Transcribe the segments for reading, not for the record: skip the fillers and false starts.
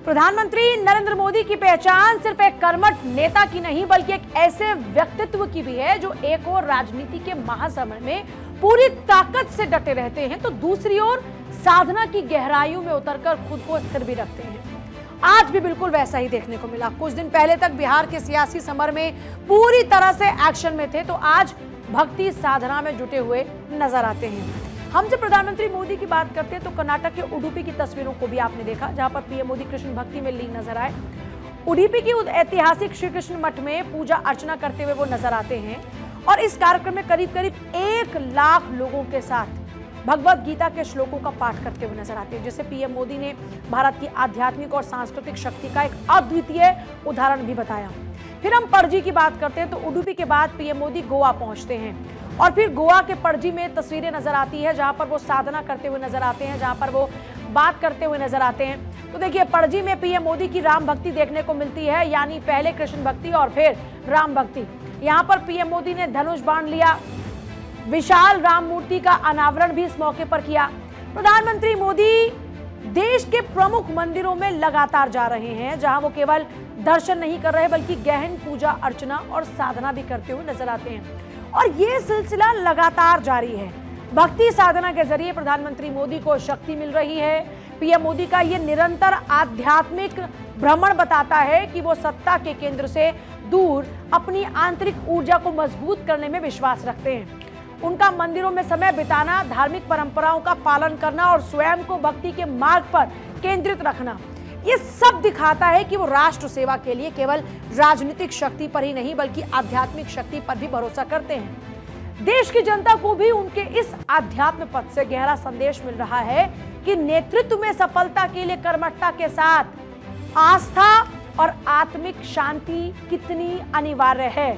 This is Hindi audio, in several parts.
प्रधानमंत्री नरेंद्र मोदी की पहचान सिर्फ एक कर्मठ नेता की नहीं बल्कि एक ऐसे व्यक्तित्व की भी है जो एक ओर राजनीति के महासमर में पूरी ताकत से डटे रहते हैं तो दूसरी ओर साधना की गहराइयों में उतरकर खुद को स्थिर भी रखते हैं। आज भी बिल्कुल वैसा ही देखने को मिला। कुछ दिन पहले तक बिहार के सियासी समर में पूरी तरह से एक्शन में थे तो आज भक्ति साधना में जुटे हुए नजर आते हैं। हम जब प्रधानमंत्री मोदी की बात करते हैं तो कर्नाटक के उडुपी की तस्वीरों को भी आपने देखा, जहां पर पीएम मोदी कृष्ण भक्ति में लीन नजर आए। उडुपी की ऐतिहासिक श्री कृष्ण मठ में पूजा अर्चना करते हुए वो नजर आते हैं और इस कार्यक्रम में करीब करीब 1 लाख लोगों के साथ भगवत गीता के श्लोकों का पाठ करते हुए नजर आते हैं, जिसे पीएम मोदी ने भारत की आध्यात्मिक और सांस्कृतिक शक्ति का एक अद्वितीय उदाहरण भी बताया। फिर हम पणजी की बात करते हैं तो उडुपी के बाद पीएम मोदी गोवा पहुंचते हैं और फिर गोवा के पणजी में तस्वीरें नजर आती है जहां पर वो साधना करते हुए नजर आते हैं, जहां पर वो बात करते हुए नजर आते हैं। तो देखिए, पणजी में पीएम मोदी की राम भक्ति देखने को मिलती है, यानी पहले कृष्ण भक्ति और फिर राम भक्ति। यहाँ पर पीएम मोदी ने धनुष बाण लिया, विशाल राम मूर्ति का अनावरण भी इस मौके पर किया। प्रधानमंत्री मोदी देश के प्रमुख मंदिरों में लगातार जा रहे हैं, जहां वो केवल दर्शन नहीं कर रहे बल्कि गहन पूजा अर्चना और साधना भी करते हुए नजर आते हैं और ये सिलसिला लगातार जारी है। भक्ति साधना के जरिए प्रधानमंत्री मोदी को शक्ति मिल रही है। पीएम मोदी का ये निरंतर आध्यात्मिक भ्रमण बताता है कि वो सत्ता के केंद्र से दूर अपनी आंतरिक ऊर्जा को मजबूत करने में विश्वास रखते हैं। उनका मंदिरों में समय बिताना, धार्मिक परंपराओं का पालन करना और स्वयं को भक्ति के मार्ग पर केंद्रित रखना, ये सब दिखाता है कि वो राष्ट्र सेवा के लिए केवल राजनीतिक शक्ति पर ही नहीं बल्कि आध्यात्मिक शक्ति पर भी भरोसा करते हैं। देश की जनता को भी उनके इस आध्यात्म पथ से गहरा संदेश मिल रहा है कि नेतृत्व में सफलता के लिए कर्मठता के साथ आस्था और आत्मिक शांति कितनी अनिवार्य है।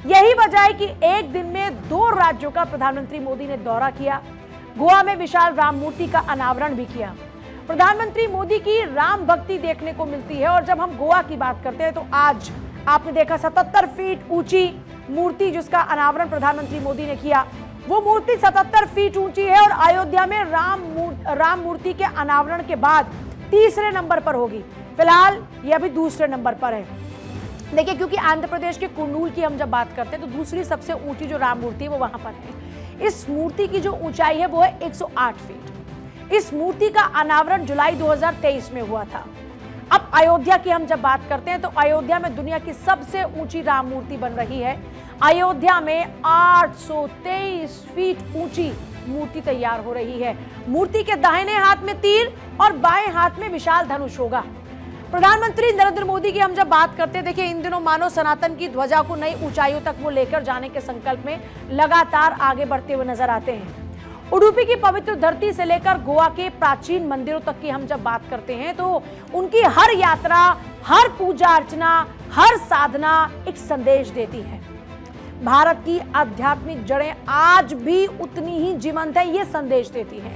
यही वजह है कि एक दिन में 2 राज्यों का प्रधानमंत्री मोदी ने दौरा किया। गोवा में विशाल राम मूर्ति का अनावरण भी किया। प्रधानमंत्री मोदी की राम भक्ति देखने को मिलती है और जब हम गोवा की बात करते हैं तो आज आपने देखा 77 फीट ऊंची मूर्ति जिसका अनावरण प्रधानमंत्री मोदी ने किया। वो मूर्ति 77 फीट ऊंची है और अयोध्या में राम मूर्ति के अनावरण के बाद तीसरे नंबर पर होगी। फिलहाल ये अभी दूसरे नंबर पर है। देखिए, क्योंकि आंध्र प्रदेश के कुर्नूल की हम जब बात करते हैं तो दूसरी सबसे ऊंची जो राम मूर्ति है वो वहां पर है। इस मूर्ति की जो ऊंचाई है वो है 108 फीट। इस मूर्ति का अनावरण जुलाई 2023 में हुआ था। अब अयोध्या की हम जब बात करते हैं तो अयोध्या में दुनिया की सबसे ऊंची राम मूर्ति बन रही है। अयोध्या में 823 फीट ऊंची मूर्ति तैयार हो रही है। मूर्ति के दाहिने हाथ में तीर और बाएं हाथ में विशाल धनुष होगा। प्रधानमंत्री नरेंद्र मोदी की हम जब बात करते हैं, देखिए इन दिनों मानव सनातन की ध्वजा को नई ऊंचाइयों तक वो लेकर जाने के संकल्प में लगातार आगे बढ़ते हुए नजर आते हैं। उडुपी की पवित्र धरती से लेकर गोवा के प्राचीन मंदिरों तक की हम जब बात करते हैं तो उनकी हर यात्रा, हर पूजा अर्चना, हर साधना एक संदेश देती है। भारत की आध्यात्मिक जड़ें आज भी उतनी ही जीवंत है, ये संदेश देती है।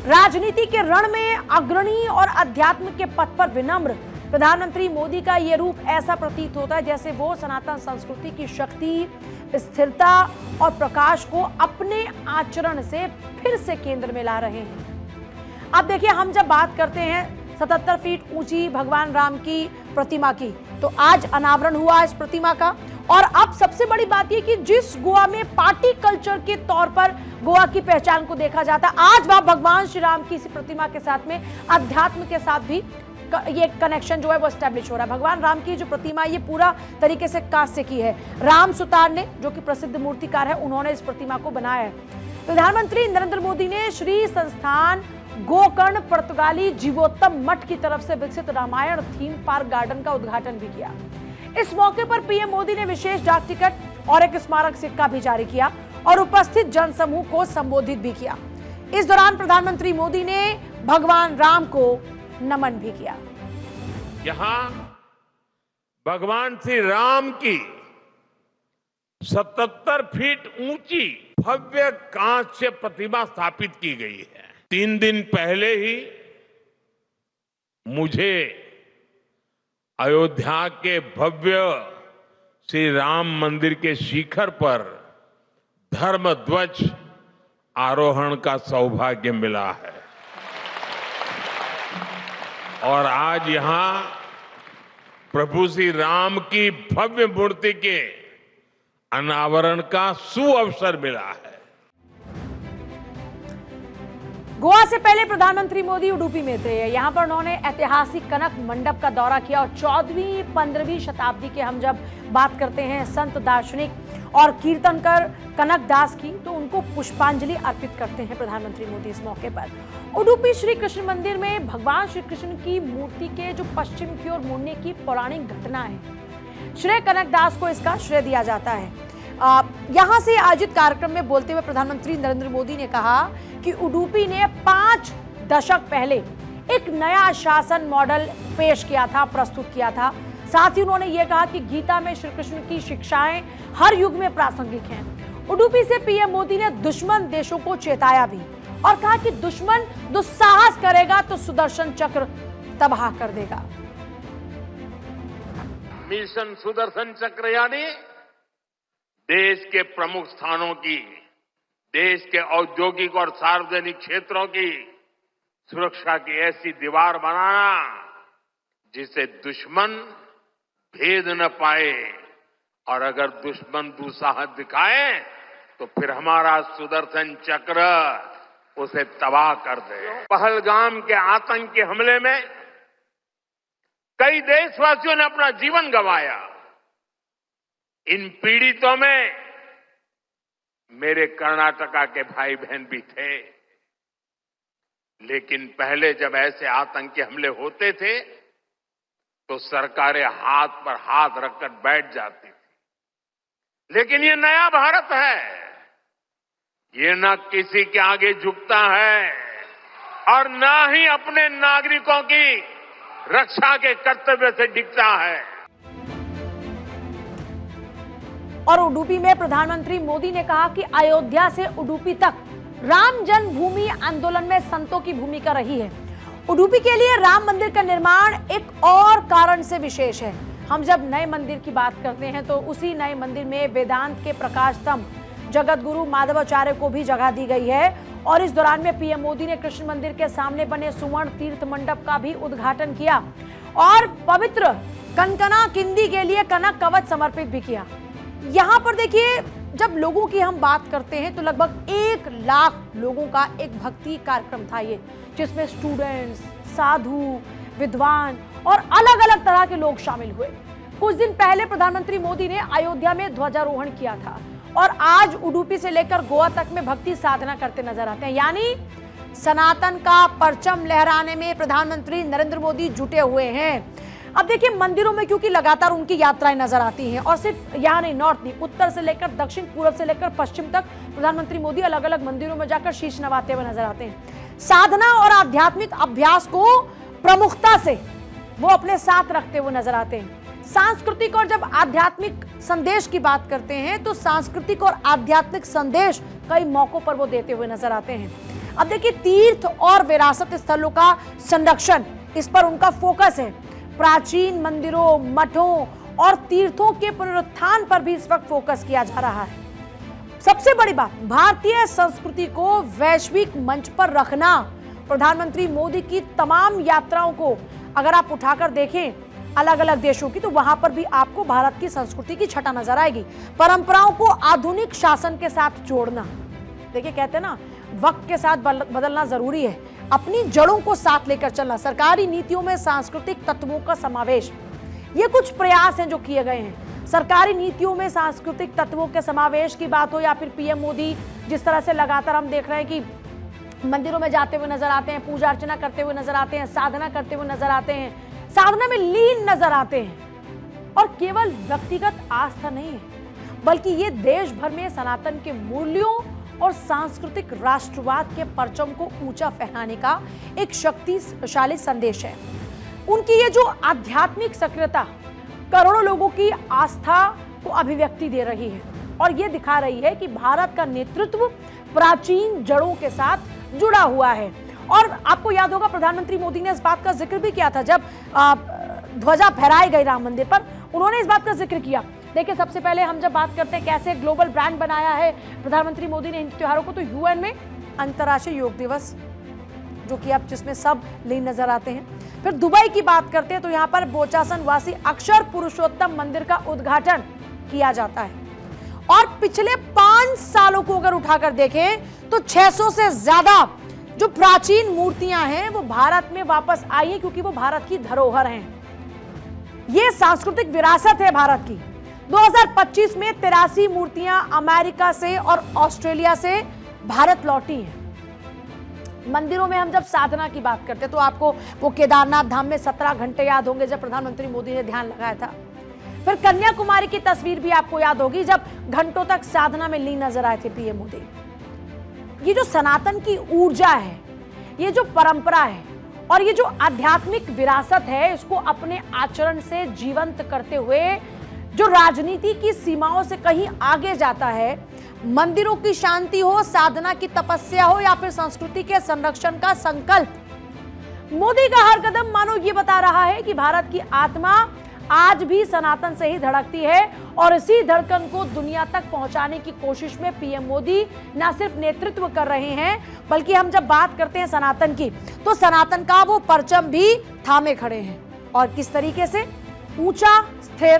राजनीति के रण में अग्रणी और अध्यात्म के पथ पर विनम्र प्रधानमंत्री मोदी का ये रूप ऐसा प्रतीत होता है जैसे वो सनातन संस्कृति की शक्ति, स्थिरता और प्रकाश को अपने आचरण से फिर से केंद्र में ला रहे हैं। अब देखिए, हम जब बात करते हैं 77 फीट ऊंची भगवान राम की प्रतिमा की, तो आज अनावरण हुआ इस प्रतिमा का। और अब सबसे बड़ी बात यह कि जिस गोवा में पार्टी कल्चर के तौर पर गोवा की पहचान को देखा जाता, आज वह भगवान श्री राम की इसी प्रतिमा के साथ में अध्यात्म के साथ भी ये कनेक्शन जो है वो एस्टेब्लिश हो रहा है। भगवान राम की जो प्रतिमा ये पूरा तरीके से कांस्य की है। राम सुतार ने, जो कि प्रसिद्ध मूर्तिकार है, उन्होंने इस प्रतिमा को बनाया है। प्रधानमंत्री नरेंद्र मोदी ने श्री संस्थान गोकर्ण पुर्तगाली जीवोत्तम मठ की तरफ से विकसित रामायण थीम पार्क गार्डन का उद्घाटन भी किया। इस मौके पर पीएम मोदी ने विशेष डाक टिकट और एक स्मारक सिक्का भी जारी किया और उपस्थित जनसमूह को संबोधित भी किया। इस दौरान प्रधानमंत्री मोदी ने भगवान राम को नमन भी किया। यहां भगवान श्री राम की 77 फीट ऊंची भव्य कांस्य प्रतिमा स्थापित की गई है। 3 दिन पहले ही मुझे अयोध्या के भव्य श्री राम मंदिर के शिखर पर धर्म ध्वज आरोहण का सौभाग्य मिला है और आज यहां प्रभु श्री राम की भव्य मूर्ति के अनावरण का सुअवसर मिला है। गोवा से पहले प्रधानमंत्री मोदी उडुपी में थे। यहां पर उन्होंने ऐतिहासिक कनक मंडप का दौरा किया और 14वीं 15वीं शताब्दी के हम जब बात करते हैं संत दार्शनिक और कीर्तनकर कनक दास की, तो उनको पुष्पांजलि अर्पित करते हैं प्रधानमंत्री मोदी इस मौके पर। उडुपी श्री कृष्ण मंदिर में भगवान श्री कृष्ण की मूर्ति के जो पश्चिम की ओर मुड़ने की पौराणिक घटना है, श्री कनक दास को इसका श्रेय दिया जाता है। यहां से आयोजित कार्यक्रम में बोलते हुए प्रधानमंत्री नरेंद्र मोदी ने कहा कि उडुपी ने 5 दशक पहले एक नया शासन मॉडल पेश किया था, प्रस्तुत किया था। साथ ही उन्होंने ये कहा कि गीता में श्री कृष्ण की शिक्षाएं हर युग में प्रासंगिक हैं। उडुपी से पीएम मोदी ने दुश्मन देशों को चेताया भी और कहा कि दुश्मन दुस्साहस करेगा तो सुदर्शन चक्र तबाह कर देगा। मिशन सुदर्शन चक्र यानी देश के प्रमुख स्थानों की, देश के औद्योगिक और सार्वजनिक क्षेत्रों की सुरक्षा की ऐसी दीवार बनाना जिसे दुश्मन भेद न पाए, और अगर दुश्मन दुस्साहस दिखाए तो फिर हमारा सुदर्शन चक्र उसे तबाह कर दे। पहलगाम के आतंकी हमले में कई देशवासियों ने अपना जीवन गंवाया। इन पीड़ितों में मेरे कर्नाटका के भाई बहन भी थे, लेकिन पहले जब ऐसे आतंकी हमले होते थे तो सरकारें हाथ पर हाथ रखकर बैठ जाती थी। लेकिन ये नया भारत है, ये न किसी के आगे झुकता है और न ही अपने नागरिकों की रक्षा के कर्तव्य से डिगता है। और उडुपी में प्रधानमंत्री मोदी ने कहा कि अयोध्या से उडुपी तक राम जन्मभूमि आंदोलन में संतों की भूमिका रही है। उडुपी के लिए राम मंदिर का निर्माण एक और कारण से विशेष है। हम जब नए मंदिर की बात करते हैं तो उसी नए मंदिर में वेदांत के प्रकाश स्तंभ जगत गुरु माधवाचार्य को भी जगह दी गई है। और इस दौरान में पीएम मोदी ने कृष्ण मंदिर के सामने बने सुवर्ण तीर्थ मंडप का भी उद्घाटन किया और पवित्र कनकना किंदी के लिए कनक कवच समर्पित भी किया। यहाँ पर देखिए, जब लोगों की हम बात करते हैं तो लगभग 1 लाख लोगों का एक भक्ति कार्यक्रम था ये, जिसमें स्टूडेंट्स, साधु, विद्वान और अलग अलग तरह के लोग शामिल हुए। कुछ दिन पहले प्रधानमंत्री मोदी ने अयोध्या में ध्वजारोहण किया था और आज उडुपी से लेकर गोवा तक में भक्ति साधना करते नजर आते हैं। यानी सनातन का परचम लहराने में प्रधानमंत्री नरेंद्र मोदी जुटे हुए हैं। अब देखिए, मंदिरों में क्योंकि लगातार उनकी यात्राएं नजर आती हैं और सिर्फ यहाँ नहीं, नॉर्थ नहीं, उत्तर से लेकर दक्षिण, पूर्व से लेकर पश्चिम तक प्रधानमंत्री मोदी अलग अलग मंदिरों में जाकर शीश नवाते हुए नजर आते हैं। साधना और आध्यात्मिक अभ्यास को प्रमुखता से वो अपने साथ रखते हुए नजर आते हैं। सांस्कृतिक और जब आध्यात्मिक संदेश की बात करते हैं तो सांस्कृतिक और आध्यात्मिक संदेश कई मौकों पर वो देते हुए नजर आते हैं। अब देखिए, तीर्थ और विरासत स्थलों का संरक्षण, इस पर उनका फोकस है। प्राचीन मंदिरों, मठों और तीर्थों के पुनरुत्थान पर भी इस वक्त फोकस किया जा रहा है। सबसे बड़ी बात, भारतीय संस्कृति को वैश्विक मंच पर रखना। प्रधानमंत्री मोदी की तमाम यात्राओं को अगर आप उठाकर देखें अलग अलग देशों की, तो वहां पर भी आपको भारत की संस्कृति की छटा नजर आएगी। परंपराओं को आधुनिक शासन के साथ जोड़ना, देखिए कहते हैं ना, वक्त के साथ बदलना जरूरी है। अपनी जड़ों को साथ लेकर चलना, सरकारी नीतियों में सांस्कृतिक तत्वों का समावेश, ये कुछ प्रयास हैं जो किए गए हैं। सरकारी नीतियों में सांस्कृतिक तत्वों के समावेश की बात हो या फिर पीएम मोदी जिस तरह से लगातार हम देख रहे हैं कि मंदिरों में जाते हुए नजर आते हैं, पूजा अर्चना करते हुए नजर आते हैं, साधना करते हुए नजर आते हैं, साधना में लीन नजर आते हैं। और केवल व्यक्तिगत आस्था नहीं है, बल्कि ये देश भर में सनातन के मूल्यों और सांस्कृतिक राष्ट्रवाद के परचम को ऊंचा फहराने का एक शक्तिशाली संदेश है। उनकी ये जो आध्यात्मिक सक्रियता करोड़ों लोगों की आस्था को अभिव्यक्ति दे रही है और ये दिखा रही है कि भारत का नेतृत्व प्राचीन जड़ों के साथ जुड़ा हुआ है। और आपको याद होगा, प्रधानमंत्री मोदी ने इस बात का जिक्र भी किया था जब ध्वजा फहराई गई राम मंदिर पर, उन्होंने इस बात का जिक्र किया। देखिए, सबसे पहले हम जब बात करते हैं कैसे ग्लोबल ब्रांड बनाया है प्रधानमंत्री मोदी ने इन त्योहारों को, तो यूएन में अंतर्राष्ट्रीय योग दिवस जो कि अब जिसमें सब लीन नजर आते हैं। फिर दुबई की बात करते हैं तो यहाँ पर बोचासन वासी अक्षर पुरुषोत्तम मंदिर का उद्घाटन किया जाता है। और पिछले 5 सालों को अगर उठाकर देखें तो 600 से ज्यादा जो प्राचीन मूर्तियां हैं वो भारत में वापस आई हैं, क्योंकि वो भारत की धरोहर हैं। ये सांस्कृतिक विरासत है भारत की। 2025 में 83 मूर्तियां अमेरिका से और ऑस्ट्रेलिया से भारत लौटी हैं। मंदिरों में हम जब साधना की बात करते हैं तो आपको वो केदारनाथ धाम में 17 घंटे याद होंगे जब प्रधानमंत्री मोदी ने ध्यान लगाया था। फिर कन्याकुमारी की तस्वीर भी आपको याद होगी जब घंटों तक साधना में लीन नजर आए थे पीएम मोदी। ये जो सनातन की ऊर्जा है, ये जो परंपरा है और ये जो आध्यात्मिक विरासत है, इसको अपने आचरण से जीवंत करते हुए जो राजनीति की सीमाओं से कहीं आगे जाता है, मंदिरों की शांति हो, साधना की तपस्या हो या फिर संस्कृति के संरक्षण का संकल्प, मोदी का हर कदम मानो ये बता रहा है कि भारत की आत्मा आज भी सनातन से ही धड़कती है और इसी धड़कन को दुनिया तक पहुंचाने की कोशिश में पीएम मोदी न सिर्फ नेतृत्व कर रहे हैं, बल्कि हम जब बात करते हैं सनातन की तो सनातन का वो परचम भी थामे खड़े हैं। और किस तरीके से ऊंचा, स्थिर